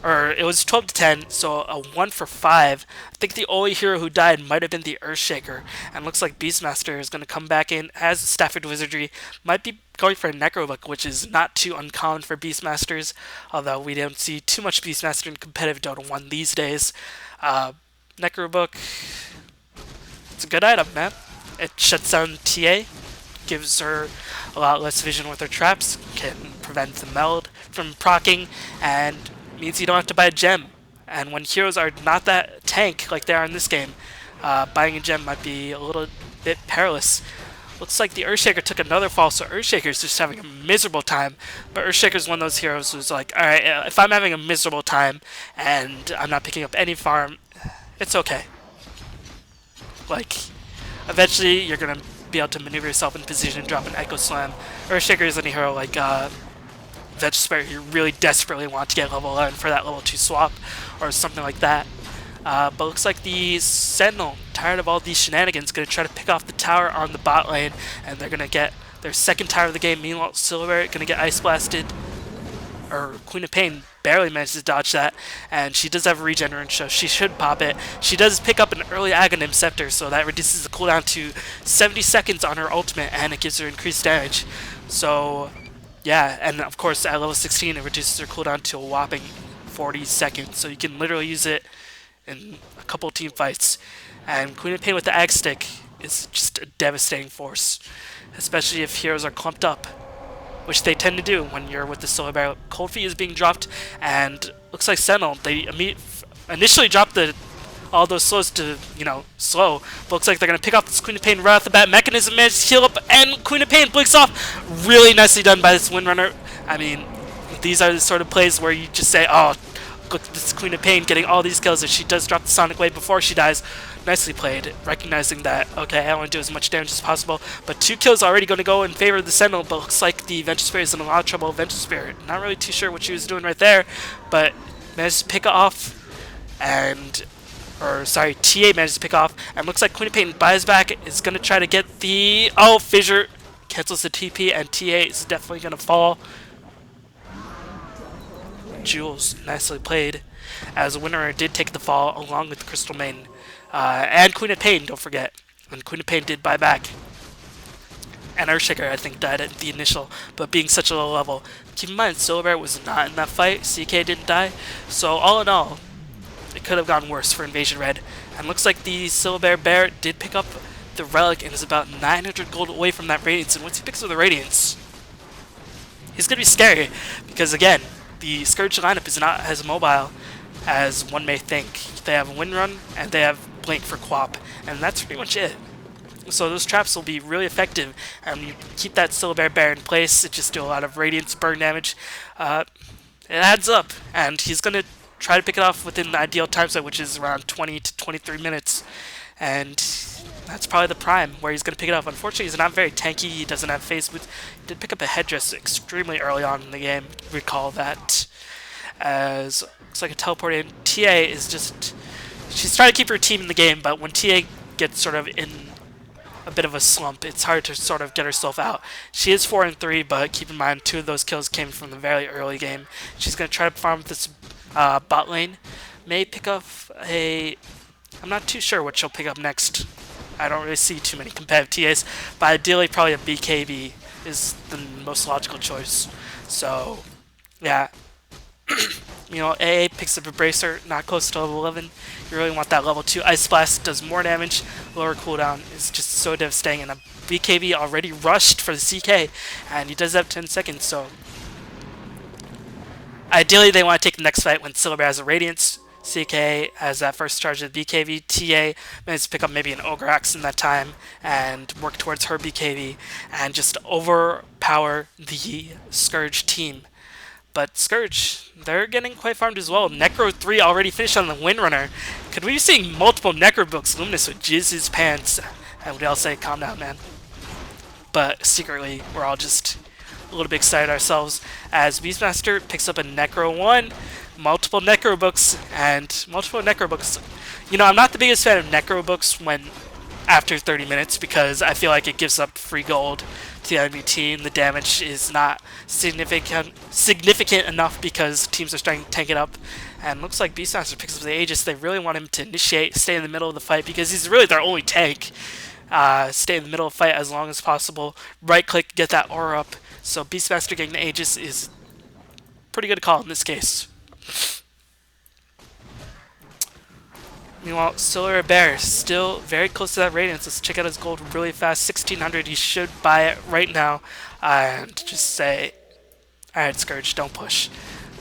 or it was 12 to 10, so a 1 for 5. I think the only hero who died might have been the Earthshaker, and looks like Beastmaster is going to come back in as Stafford Wizardry. Might be going for a Necrobook, which is not too uncommon for Beastmasters, although we don't see too much Beastmaster in competitive Dota 1 these days. Uh, Necrobook, it's a good item, man. It shuts down TA, gives her a lot less vision with her traps, can prevent the meld from proccing, and means you don't have to buy a gem. And when heroes are not that tank like they are in this game, buying a gem might be a little bit perilous. Looks like the Earthshaker took another fall, so Earthshaker's just having a miserable time. But Earthshaker's one of those heroes who's like, alright, if I'm having a miserable time and I'm not picking up any farm, it's okay. Like, eventually you're gonna be able to maneuver yourself in position and drop an Echo Slam. Earthshaker isn't a hero like Veg Spirit you really desperately want to get level 11 for that level 2 swap or something like that. But looks like the Sentinel, tired of all these shenanigans, going to try to pick off the tower on the bot lane, and they're going to get their second tower of the game. Meanwhile, Silver going to get Ice Blasted, or Queen of Pain barely manages to dodge that, and she does have a regen, so she should pop it. She does pick up an early Aghanim Scepter, so that reduces the cooldown to 70 seconds on her ultimate, and it gives her increased damage. So yeah, and of course at level 16 it reduces her cooldown to a whopping 40 seconds, so you can literally use it in a couple team fights. And Queen of Pain with the Ag Stick is just a devastating force, especially if heroes are clumped up, which they tend to do when you're with the Solar Barrel. Cold Feet is being dropped, and looks like Sentinel, they initially dropped all those slows to, slow, but looks like they're going to pick off this Queen of Pain right off the bat. Mechanism manages to heal up, and Queen of Pain blinks off. Really nicely done by this Windrunner. I mean, these are the sort of plays where you just say, oh, look at this Queen of Pain getting all these kills, and she does drop the Sonic Wave before she dies. Nicely played, recognizing that, okay, I want to do as much damage as possible, but 2 kills already going to go in favor of the Sentinel, but looks like the Venture Spirit is in a lot of trouble. Venture Spirit, not really too sure what she was doing right there, but managed to pick it off, and, TA managed to pick off, and looks like Queen of Pain buys back, is going to try to get the, Fissure cancels the TP, and TA is definitely going to fall. Jules, nicely played, as the winner did take the fall along with Crystal Main. And Queen of Pain, don't forget. And Queen of Pain did buy back. And Earthshaker, I think, died at the initial, but being such a low level. Keep in mind, Silver was not in that fight. CK didn't die. So all in all, it could have gone worse for Invasion Red. And looks like the Silver Bear did pick up the Relic and is about 900 gold away from that Radiance. And once he picks up the Radiance, he's going to be scary. Because again, the Scourge lineup is not as mobile as one may think. They have Windrun and they have Blink for Quap, and that's pretty much it. So those traps will be really effective, and you keep that Silver Bear in place, it just do a lot of Radiance burn damage. It adds up, and he's going to try to pick it off within the ideal time set, which is around 20 to 23 minutes. And that's probably the prime where he's going to pick it up. Unfortunately, he's not very tanky. He doesn't have face boots. He did pick up a headdress extremely early on in the game. Recall that. As looks like a teleport in. TA is just... She's trying to keep her team in the game, but when TA gets sort of in a bit of a slump, it's hard to sort of get herself out. She is 4-3, but keep in mind 2 of those kills came from the very early game. She's going to try to farm this bot lane. May pick up a... I'm not too sure what she'll pick up next. I don't really see too many competitive TAs, but ideally probably a BKB is the most logical choice. So, yeah. AA picks up a Bracer, not close to level 11. You really want that level 2. Ice Blast does more damage, lower cooldown is just so devastating, and a BKB already rushed for the CK, and he does have 10 seconds, so... Ideally, they want to take the next fight when Silver has a Radiance. CK has that first charge of the BKB. TA managed to pick up maybe an Ogre Axe in that time and work towards her BKB and just overpower the Scourge team. But Scourge, they're getting quite farmed as well. Necro 3 already finished on the Windrunner. Could we be seeing multiple Necro books? Luminous would jizz his pants. And we'd all say, calm down, man. But secretly, we're all just a little bit excited ourselves as Beastmaster picks up a Necro 1. Multiple Necro books, and multiple Necro books. I'm not the biggest fan of Necro books when after 30 minutes because I feel like it gives up free gold to the enemy team. The damage is not significant enough because teams are starting to tank it up. And looks like Beastmaster picks up the Aegis. They really want him to initiate, stay in the middle of the fight because he's really their only tank. Stay in the middle of the fight as long as possible. Right click, get that aura up. So Beastmaster getting the Aegis is pretty good call in this case. Meanwhile, Solar Bear still very close to that radiance. Let's check out his gold really fast. 1600. He should buy it right now and just say, alright, Scourge, don't push.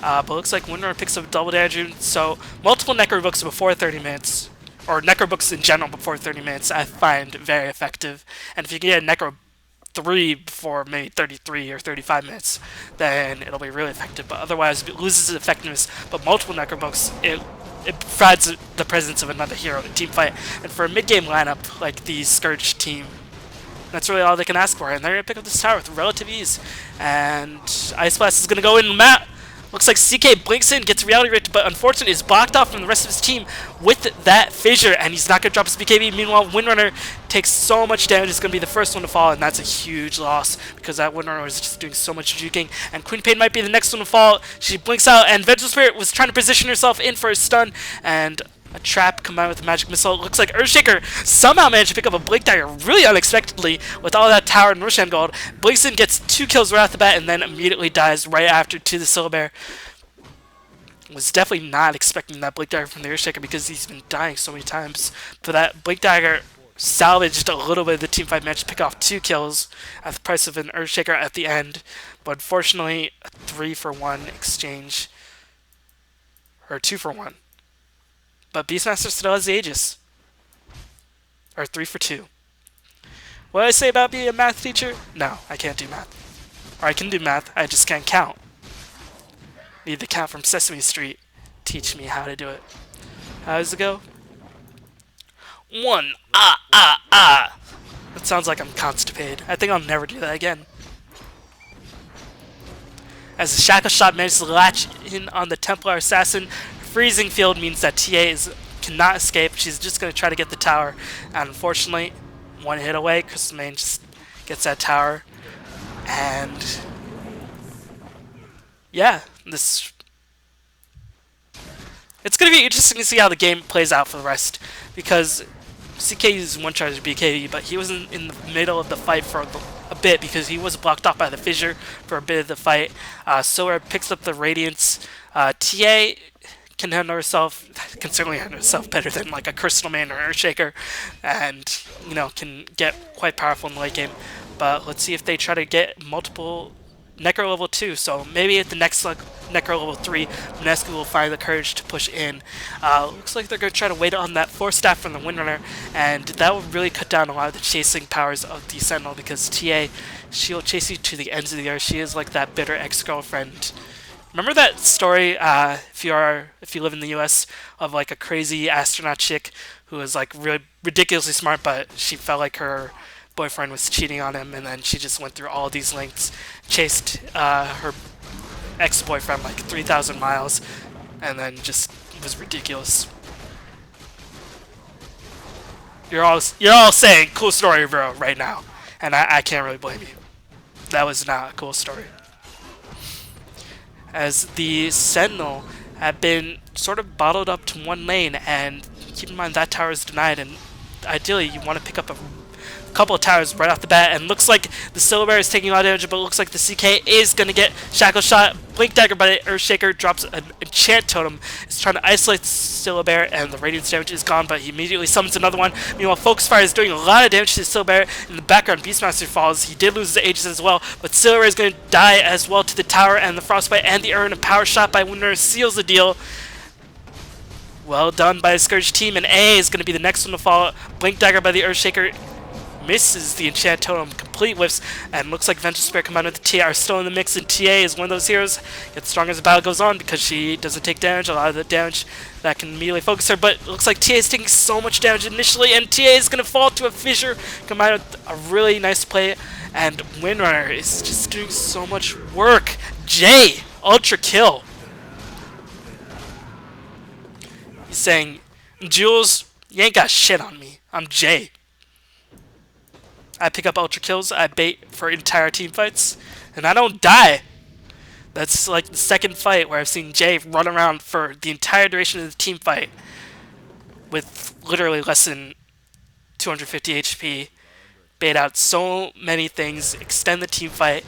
But looks like Windrunner picks up double damage. So multiple Necro books before 30 minutes, or Necro books in general before 30 minutes, I find very effective. And if you can get a Necro 3 before maybe 33 or 35 minutes, then it'll be really effective. But otherwise, it loses its effectiveness. But multiple Necro books, it provides the presence of another hero in team fight. And for a mid-game lineup like the Scourge team, that's really all they can ask for. And they're going to pick up this tower with relative ease. And Ice Blast is going to go in the map. Looks like CK blinks in, gets reality ripped, but unfortunately is blocked off from the rest of his team with that fissure, and he's not going to drop his BKB. Meanwhile, Windrunner takes so much damage, it's going to be the first one to fall, and that's a huge loss because that Windrunner was just doing so much juking. And Queen Pain might be the next one to fall. She blinks out, and Vengeful Spirit was trying to position herself in for a stun, and a trap combined with a magic missile. It looks like Earthshaker somehow managed to pick up a Blink Dagger really unexpectedly with all that tower and Roshan gold. Blinks in, gets 2 kills right off the bat, and then immediately dies right after to the Solar Bear. Was definitely not expecting that Blink Dagger from the Earthshaker because he's been dying so many times. But that Blink Dagger salvaged a little bit of the teamfight match to pick off 2 kills at the price of an Earthshaker at the end. But unfortunately, a 3-for-1 exchange. Or 2-for-1. But Beastmaster still has the Aegis. Or 3-for-2. What did I say about being a math teacher? No, I can't do math. Or I can do math, I just can't count. Need the count from Sesame Street. Teach me how to do it. How does it go? 1, That sounds like I'm constipated. I think I'll never do that again. As the Shackle Shot manages to latch in on the Templar Assassin, freezing field means that TA cannot escape. She's just going to try to get the tower. And unfortunately, one hit away. Crystal Main just gets that tower. And yeah, it's going to be interesting to see how the game plays out for the rest. Because CK uses one charge BKB, but he was in the middle of the fight for a bit because he was blocked off by the fissure for a bit of the fight. Solar picks up the Radiance. TA can handle herself, can certainly handle herself better than like a Crystal Main or Earthshaker, and you know, can get quite powerful in the late game. But let's see if they try to get multiple Necro level 2, so maybe at the next Necro level 3, Mineski will find the courage to push in. Looks like they're going to try to wait on that Force Staff from the Windrunner, and that will really cut down a lot of the chasing powers of the Sentinel, because TA, she'll chase you to the ends of the earth. She is like that bitter ex-girlfriend. Remember that story, if you live in the US, of like a crazy astronaut chick who was like really ridiculously smart, but she felt like her boyfriend was cheating on him, and then she just went through all these lengths, chased her ex-boyfriend like 3,000 miles, and then just was ridiculous. You're all saying cool story, bro, right now, and I can't really blame you. That was not a cool story. As the Sentinel have been sort of bottled up to one lane, and keep in mind that tower is denied, and ideally you want to pick up a couple of towers right off the bat, and looks like the Solar Bear is taking a lot of damage, but it looks like the CK is going to get Shackle Shot. Blink Dagger by the Earthshaker drops an Enchant Totem. It's trying to isolate the Solar Bear, and the Radiance damage is gone, but he immediately summons another one. Meanwhile, Focus Fire is doing a lot of damage to the Solar Bear. In the background, Beastmaster falls. He did lose the Aegis as well, but Solar Bear is going to die as well to the tower, and the Frostbite and the Urn. A Power Shot by Windrunner seals the deal. Well done by the Scourge team, and A is going to be the next one to fall. Blink Dagger by the Earthshaker misses the Enchant Totem, complete whiffs, and looks like Vengeful Spirit combined with the TA are still in the mix, and TA is one of those heroes gets stronger as the battle goes on because she doesn't take damage, a lot of the damage that can immediately focus her, but it looks like TA is taking so much damage initially, and TA is going to fall to a fissure combined with a really nice play, and Windrunner is just doing so much work. Jay, ultra kill. He's saying, Jules, you ain't got shit on me. I'm Jay. I pick up ultra kills, I bait for entire team fights, and I don't die. That's like the second fight where I've seen Jay run around for the entire duration of the team fight with literally less than 250 HP, bait out so many things, extend the team fight,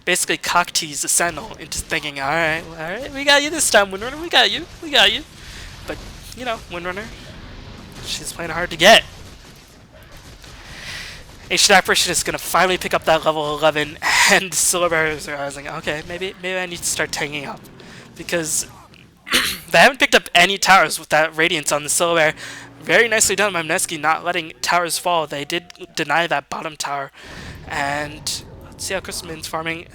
basically cock tease the Sentinel into thinking, alright, we got you this time, Windrunner, we got you. But, you know, Windrunner, she's playing hard to get. Ancient Apparition is going to finally pick up that level 11, and Silver Bear is realizing, okay, maybe I need to start tanking up. Because they haven't picked up any towers with that Radiance on the Silver Bear. Very nicely done by Mineski, not letting towers fall. They did deny that bottom tower. And let's see how Crystalman's farming.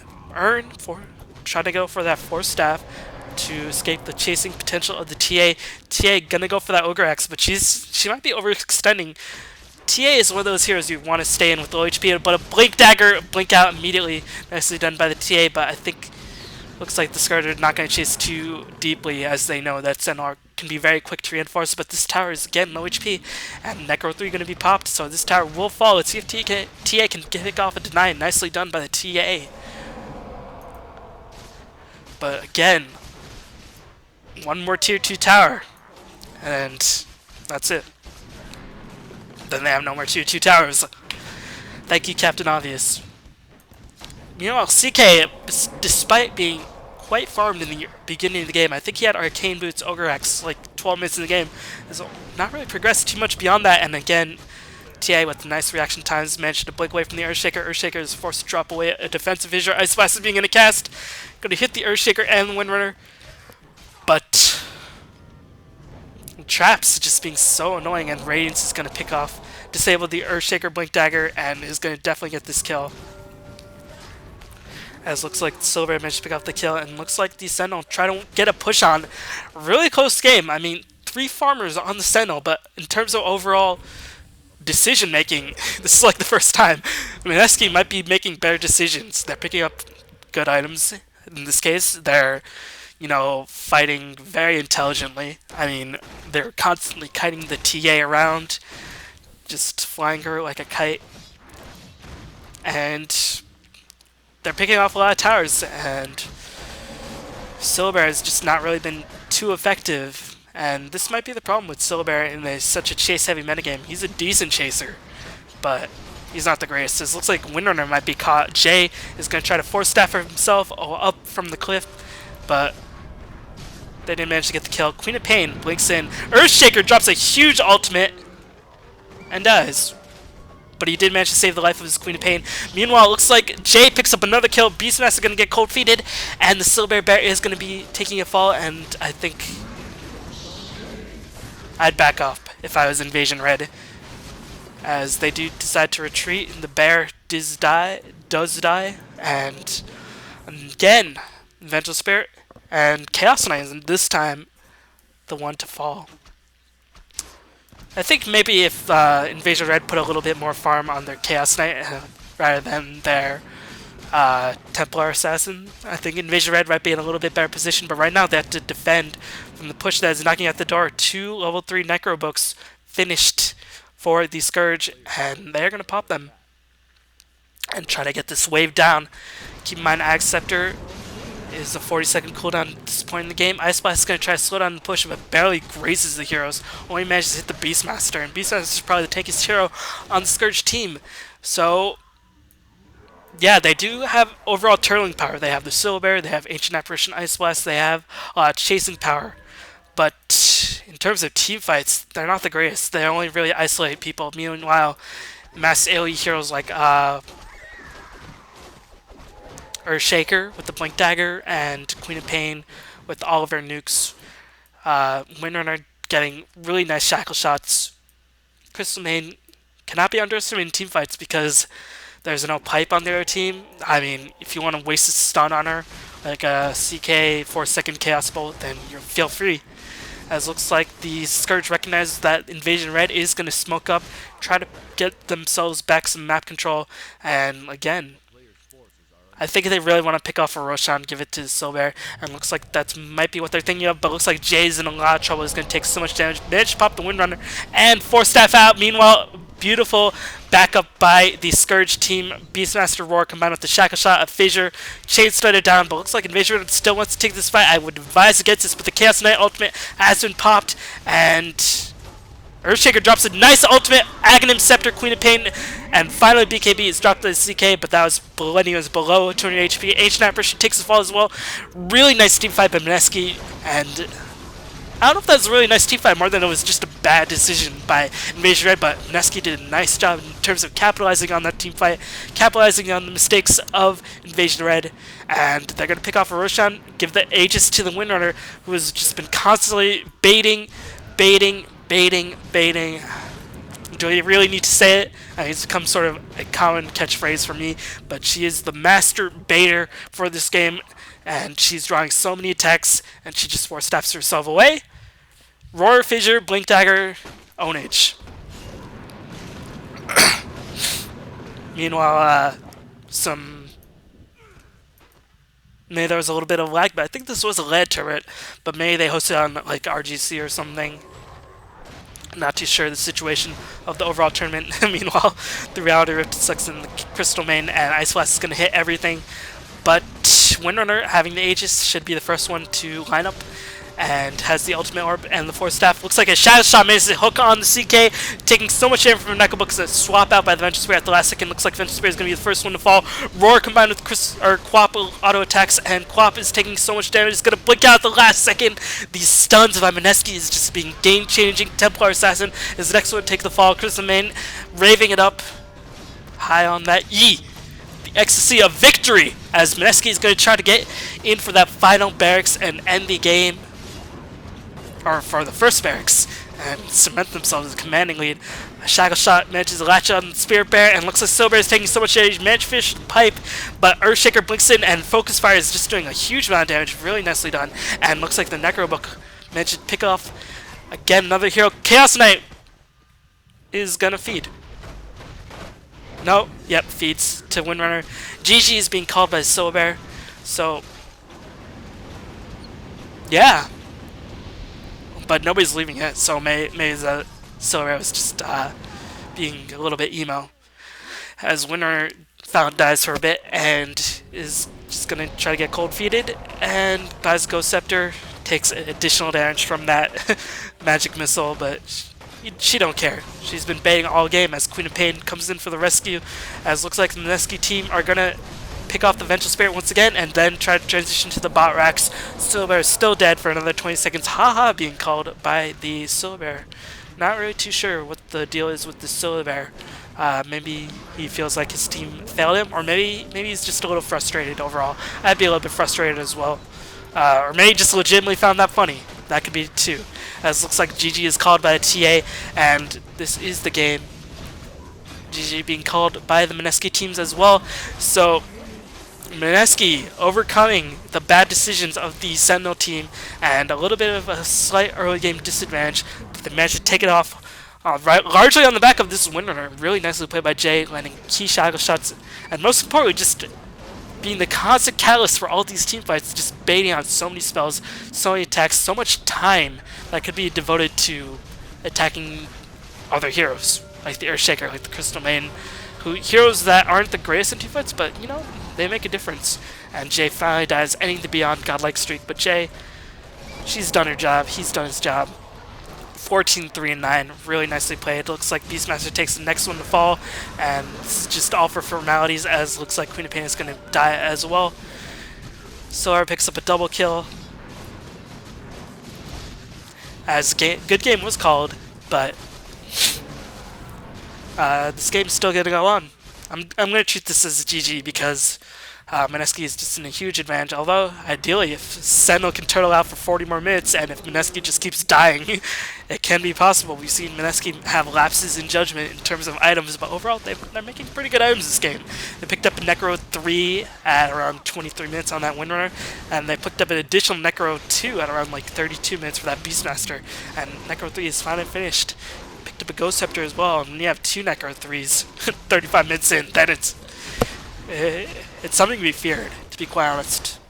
Trying to go for that Force Staff to escape the chasing potential of the TA. TA gonna go for that Ogre Axe, but she might be overextending. TA is one of those heroes you want to stay in with low HP, but a Blink Dagger, blink out immediately. Nicely done by the TA, but I think looks like the Scourge are not going to chase too deeply, as they know that Sentinel can be very quick to reinforce, but this tower is again low HP, and Necro 3 going to be popped, so this tower will fall. Let's see if TA can pick off a deny. Nicely done by the TA. But again, one more tier 2 tower, and that's it. Then they have no more tier 2 towers. Thank you, Captain Obvious. Meanwhile, CK, despite being quite farmed in the beginning of the game, I think he had Arcane Boots, Ogre Axe, like 12 minutes in the game, has not really progressed too much beyond that, and again, TA with nice reaction times managed to blink away from the Earthshaker. Earthshaker is forced to drop away a defensive Visor. Ice Blast is being in a cast. Going to hit the Earthshaker and the Windrunner. But Traps just being so annoying, and Radiance is going to pick off, disable the Earthshaker Blink Dagger, and is going to definitely get this kill. As looks like Silver managed to pick up the kill, and looks like the Sentinel try to get a push on. Really close game. I mean, 3 farmers on the Sentinel, but in terms of overall decision making, this is like the first time. Mineski might be making better decisions. They're picking up good items. In this case, they're, you know, fighting very intelligently. I mean, they're constantly kiting the TA around, just flying her like a kite. And they're picking off a lot of towers, and Silver has just not really been too effective. And this might be the problem with Silver in such a chase-heavy metagame. He's a decent chaser, but he's not the greatest. It looks like Windrunner might be caught. Jay is going to try to Force Staff for himself up from the cliff, but they didn't manage to get the kill. Queen of Pain blinks in. Earthshaker drops a huge ultimate and dies. But he did manage to save the life of his Queen of Pain. Meanwhile, it looks like Jay picks up another kill. Beastmaster is going to get cold feeted, and the Silver Bear is going to be taking a fall, and I think I'd back up if I was Invasion Red, as they do decide to retreat, and the bear does die, and again, Vengeful Spirit and Chaos Knight is this time the one to fall. I think maybe if Invasion Red put a little bit more farm on their Chaos Knight rather than their Templar Assassin, I think Invasion Red might be in a little bit better position, but right now they have to defend from the push that is knocking at the door. 2 level 3 Necro books finished for the Scourge, and they're going to pop them and try to get this wave down. Keep in mind, Ag Scepter is a 40-second cooldown at this point in the game. Ice Blast is going to try to slow down the push, but barely grazes the heroes. Only manages to hit the Beastmaster, and Beastmaster is probably the tankiest hero on the Scourge team. So yeah, they do have overall turtling power. They have the Silver Bear, they have Ancient Apparition, Ice Blast, they have chasing power. But in terms of team fights, they're not the greatest. They only really isolate people. Meanwhile, mass AoE heroes like Earthshaker with the Blink Dagger and Queen of Pain with all of her nukes. Windrunner getting really nice shackle shots. Crystalman cannot be underestimated in team fights because there's no pipe on the other team. I mean, if you want to waste a stun on her, like a CK 4-second Chaos Bolt, then you feel free. As looks like the Scourge recognizes that Invasion Red is going to smoke up, try to get themselves back some map control, and again, I think they really want to pick off a Roshan, give it to Silver, and looks like that might be what they're thinking of, but looks like Jay's in a lot of trouble. He's going to take so much damage. Managed to pop the Windrunner and Force Staff out. Meanwhile, beautiful backup by the Scourge team. Beastmaster Roar combined with the Shackle Shot of Fissure. Chain started down, but looks like Invasion still wants to take this fight. I would advise against this, but the Chaos Knight ultimate has been popped, and Earthshaker drops a nice ultimate, Aghanim Scepter, Queen of Pain, and finally BKB is dropped to the CK, but that was when he was below 200 HP. H-Snapper, she takes the fall as well. Really nice team fight by Mineski, and I don't know if that was a really nice team fight, more than it was just a bad decision by Invasion Red, but Mineski did a nice job in terms of capitalizing on that team fight, capitalizing on the mistakes of Invasion Red, and they're going to pick off a Roshan, give the Aegis to the Windrunner, who has just been constantly baiting. Do I really need to say it? It's become sort of a common catchphrase for me, but she is the master baiter for this game, and she's drawing so many attacks, and she just four-steps herself away. Roar, Fissure, Blink Dagger, Ownage. Meanwhile, maybe there was a little bit of lag, but I think this was a lead turret, but maybe they hosted on like RGC or something. Not too sure the situation of the overall tournament. Meanwhile, the Reality Rift sucks in the Crystal main, and Ice Blast is going to hit everything. But Windrunner, having the Aegis, should be the first one to line up, and has the Ultimate Orb and the Force Staff. Looks like a Shadow Shot manages to hook on the CK, taking so much damage from Neko Book because swap out by the Venture Spear at the last second. Looks like Venture Spear is going to be the first one to fall. Roar combined with Quap auto attacks, and Quap is taking so much damage. It's going to blink out at the last second. These stuns by Mineski is just being game-changing. Templar Assassin is the next one to take the fall. Crystal main raving it up high on that E. The ecstasy of victory, as Mineski is going to try to get in for that final barracks and end the game, or for the first barracks, and cement themselves as a commanding lead. A Shackle Shot manages to latch on the Spirit Bear, and looks like Silver is taking so much damage. Manage Fish Pipe, but Earthshaker blinks in, and Focus Fire is just doing a huge amount of damage. Really nicely done. And looks like the Necro Book managed to pick off again another hero. Chaos Knight is gonna feed. No, yep, feeds to Windrunner. GG is being called by Silver Bear, so yeah. But nobody's leaving yet, so maybe the Silver was just being a little bit emo. As Winner dies for a bit and is just going to try to get cold feeded, and buys Ghost Scepter, takes additional damage from that magic missile, but she don't care. She's been baiting all game as Queen of Pain comes in for the rescue, as looks like the Mineski team are going to pick off the Vengeful Spirit once again, and then try to transition to the bot racks. Silver is still dead for another 20 seconds. Haha being called by the Silver. Not really too sure what the deal is with the Silver. Maybe he feels like his team failed him, or maybe he's just a little frustrated overall. I'd be a little bit frustrated as well. Or maybe just legitimately found that funny. That could be too. As looks like GG is called by a TA, and this is the game. GG being called by the Mineski teams as well. So Mineski overcoming the bad decisions of the Sentinel team and a little bit of a slight early game disadvantage, but they managed to take it off largely on the back of this Windrunner. Really nicely played by Jay, landing key Shackle Shots, and most importantly, just being the constant catalyst for all these team fights, just baiting on so many spells, so many attacks, so much time that could be devoted to attacking other heroes, like the Earthshaker, like the Crystal main, heroes that aren't the greatest in team fights, but, you know, they make a difference. And Jay finally dies, ending the Beyond Godlike streak. But Jay, she's done her job. He's done his job. 14-3-9. Really nicely played. Looks like Beastmaster takes the next one to fall. And this is just all for formalities, as looks like Queen of Pain is going to die as well. Solar picks up a double kill. As good game was called, but this game's still going to go on. I'm going to treat this as a GG because Mineski is just in a huge advantage, although ideally if Sentinel can turtle out for 40 more minutes and if Mineski just keeps dying, it can be possible. We've seen Mineski have lapses in judgment in terms of items, but overall they're making pretty good items this game. They picked up a Necro 3 at around 23 minutes on that Windrunner, and they picked up an additional Necro 2 at around like 32 minutes for that Beastmaster, and Necro 3 is finally finished. Picked up a Ghost Scepter as well, and when you have two Necro 3s 35 minutes in, then it's something to be feared, to be quite honest.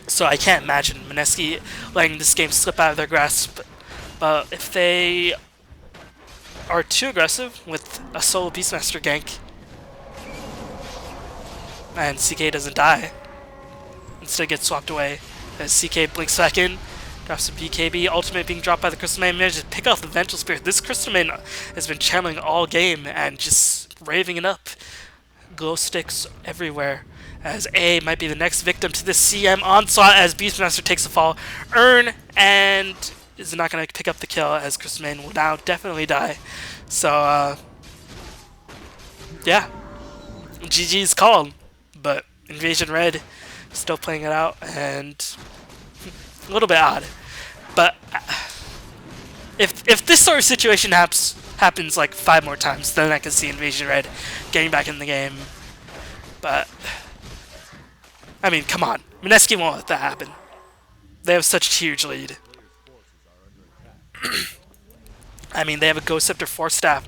So I can't imagine Mineski letting this game slip out of their grasp. But if they are too aggressive with a solo Beastmaster gank, and CK doesn't die. Instead gets swapped away as CK blinks back in, drops a BKB, ultimate being dropped by the Crystal Main, manages to pick off the Vengeful Spirit. This Crystal Main has been channeling all game and just raving it up. Glow sticks everywhere as A might be the next victim to this CM onslaught as Beastmaster takes a fall. Earn and is not going to pick up the kill as Crystal Main will now definitely die. So, yeah. GG's called, but Invasion Red still playing it out and a little bit odd. But if this sort of situation happens like 5 more times, then I can see Invasion Red getting back in the game. But I mean, come on, Mineski won't let that happen. They have such a huge lead. I mean, they have a Ghost Scepter 4 staff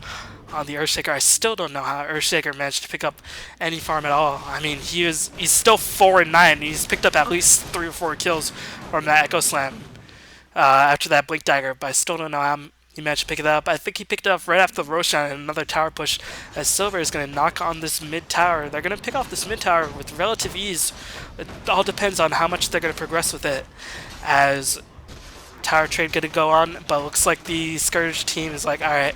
on the Earthshaker. I still don't know how Earthshaker managed to pick up any farm at all. I mean, he's still 4-9. He's picked up at least 3 or 4 kills from that Echo Slam after that Blink Dagger, but I still don't know how he managed to pick it up. I think he picked it up right after the Roshan and another tower push as Silver is going to knock on this mid tower. They're going to pick off this mid tower with relative ease. It all depends on how much they're going to progress with it as tower trade going to go on, but it looks like the Scourge team is like, alright,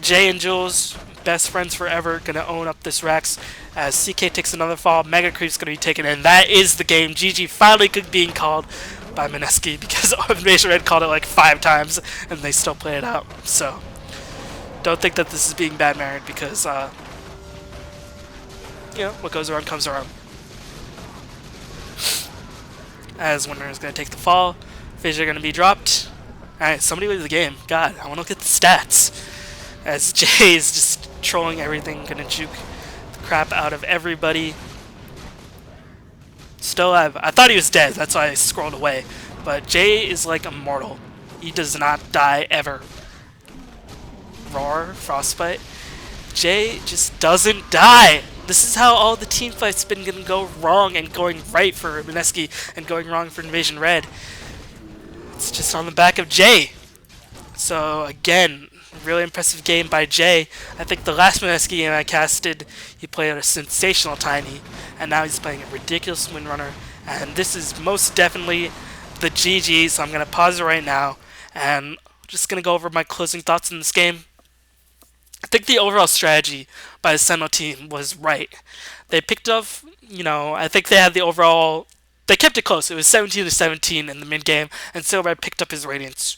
Jay and Jules, best friends forever, going to own up this Rex as CK takes another fall. Mega Creep's going to be taken, and that is the game. GG finally being called by Mineski because Invasion Red called it like 5 times and they still play it out. So don't think that this is being bad married because you know, what goes around comes around. As Winner is going to take the fall, Fissure going to be dropped. Alright, somebody leave the game. God, I want to look at the stats. As Jay is just trolling everything, going to juke the crap out of everybody. Still alive. I thought he was dead, that's why I scrolled away. But Jay is like immortal. He does not die ever. Roar, Frostbite. Jay just doesn't die. This is how all the team fights been gonna go wrong and going right for Mineski and going wrong for Invasion Red. It's just on the back of Jay. So again, really impressive game by Jay. I think the last Mineski game I casted, he played a sensational Tiny, and now he's playing a ridiculous Windrunner. And this is most definitely the GG, so I'm going to pause it right now, and just going to go over my closing thoughts in this game. I think the overall strategy by the Sentinel team was right. They picked up, you know, I think they had the overall, they kept it close. It was 17-17 in the mid game, and Silver picked up his Radiance.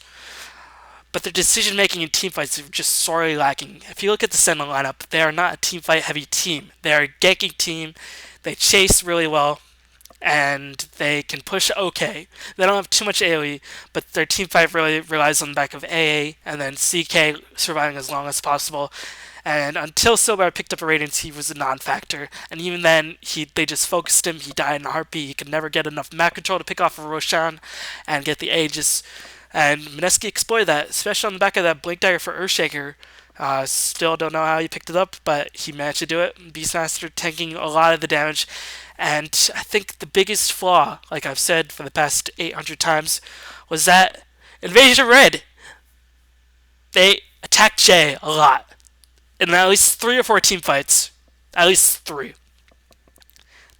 But their decision making in teamfights is just sorely lacking. If you look at the Sentinel lineup, they are not a teamfight heavy team. They are a ganking team. They chase really well, and they can push okay. They don't have too much AoE, but their teamfight really relies on the back of AA and then CK surviving as long as possible. And until Silver picked up a Radiance, he was a non-factor. And even then, they just focused him. He died in a heartbeat. He could never get enough map control to pick off a Roshan and get the Aegis. And Mineski exploited that, especially on the back of that Blink Dagger for Earthshaker. Still don't know how he picked it up, but he managed to do it. Beastmaster tanking a lot of the damage. And I think the biggest flaw, like I've said for the past 800 times, was that Invasion Red, they attacked Jay a lot. In at least 3 or 4 team fights, at least 3.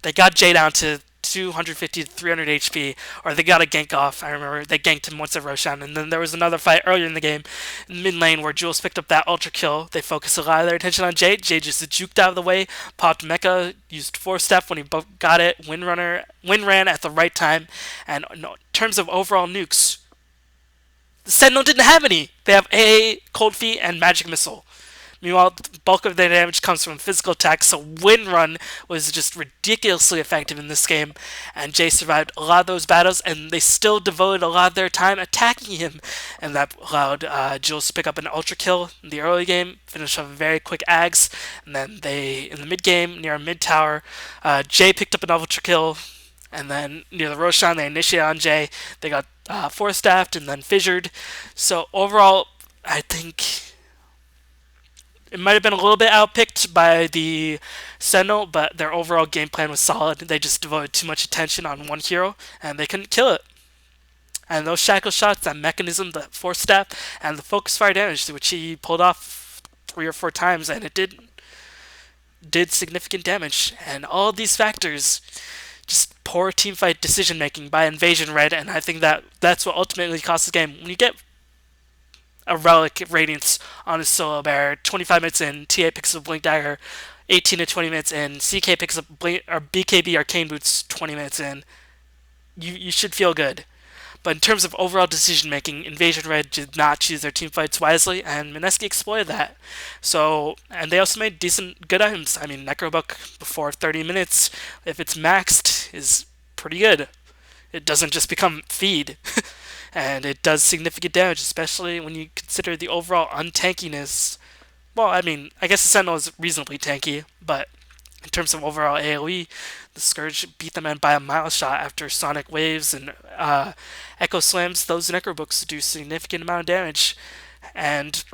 They got Jay down to 250 to 300 HP, or they got a gank off. I remember they ganked him once at Roshan, and then there was another fight earlier in the game in mid lane where Jules picked up that ultra kill. They focused a lot of their attention on Jay. Jay just juked out of the way, popped Mecha, used 4-step when he got it, wind ran at the right time, and in terms of overall nukes, the Sentinel didn't have any. They have AA, Cold Feet, and Magic Missile. Meanwhile, the bulk of their damage comes from physical attacks, so Wind Run was just ridiculously effective in this game, and Jay survived a lot of those battles, and they still devoted a lot of their time attacking him, and that allowed Jules to pick up an ultra kill in the early game, finish off a very quick Ags, and then in the mid game, near a mid tower, Jay picked up an ultra kill, and then near the Roshan, they initiated on Jay, they got 4-staffed and then fissured, so overall, I think it might have been a little bit outpicked by the Sentinel, but their overall game plan was solid. They just devoted too much attention on one hero, and they couldn't kill it. And those shackle shots, that mechanism, the 4-step, and the focus fire damage, which he pulled off 3 or 4 times, and it did significant damage. And all of these factors, just poor teamfight decision making by Invasion Red, and I think that's what ultimately cost the game. When you get a Relic Radiance on a solo bear, 25 minutes in, TA picks up Blink Dagger, 18 to 20 minutes in, CK picks up or BKB Arcane Boots 20 minutes in, you should feel good. But in terms of overall decision making, Invasion Red did not choose their team fights wisely, and Mineski exploited that. So, and they also made good items. I mean, Necrobook before 30 minutes, if it's maxed, is pretty good. It doesn't just become feed, and it does significant damage, especially when you consider the overall untankiness. Well, I mean, I guess the Sentinel is reasonably tanky, but in terms of overall AoE, the Scourge beat them in by a mile shot after Sonic Waves and Echo Slams. Those Necrobooks do significant amount of damage, and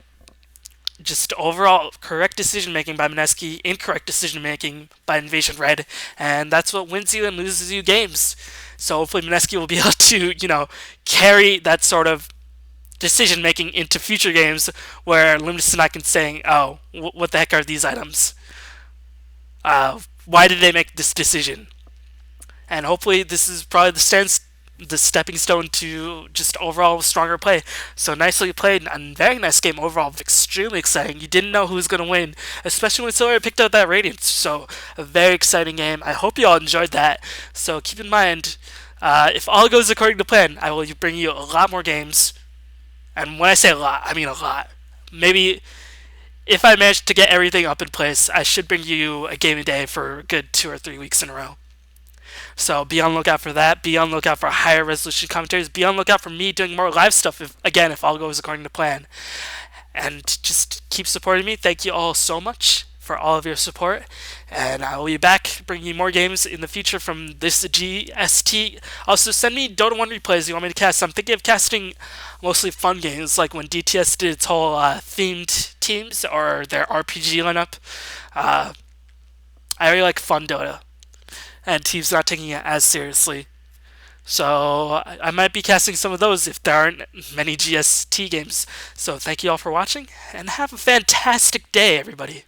just overall correct decision making by Mineski, incorrect decision making by Invasion Red, and that's what wins you and loses you games. So hopefully Mineski will be able to, carry that sort of decision making into future games where Luminous and I can say, oh, what the heck are these items? Why did they make this decision? And hopefully this is probably the stepping stone to just overall stronger play. So nicely played, and very nice game overall. Extremely exciting. You didn't know who was going to win, especially when Silver picked up that Radiance. So a very exciting game. I hope you all enjoyed that. So keep in mind, if all goes according to plan, I will bring you a lot more games. And when I say a lot, I mean a lot. Maybe if I manage to get everything up in place, I should bring you a game a day for a good 2 or 3 weeks in a row. So be on the lookout for that. Be on the lookout for higher resolution commentaries. Be on the lookout for me doing more live stuff, if all goes according to plan. And just keep supporting me. Thank you all so much for all of your support. And I will be back bringing you more games in the future from this GST. Also, send me Dota 1 replays you want me to cast. I'm thinking of casting mostly fun games, like when DTS did its whole themed teams or their RPG lineup. I really like fun Dota, and teams not taking it as seriously. So I might be casting some of those if there aren't many GST games. So thank you all for watching, and have a fantastic day, everybody.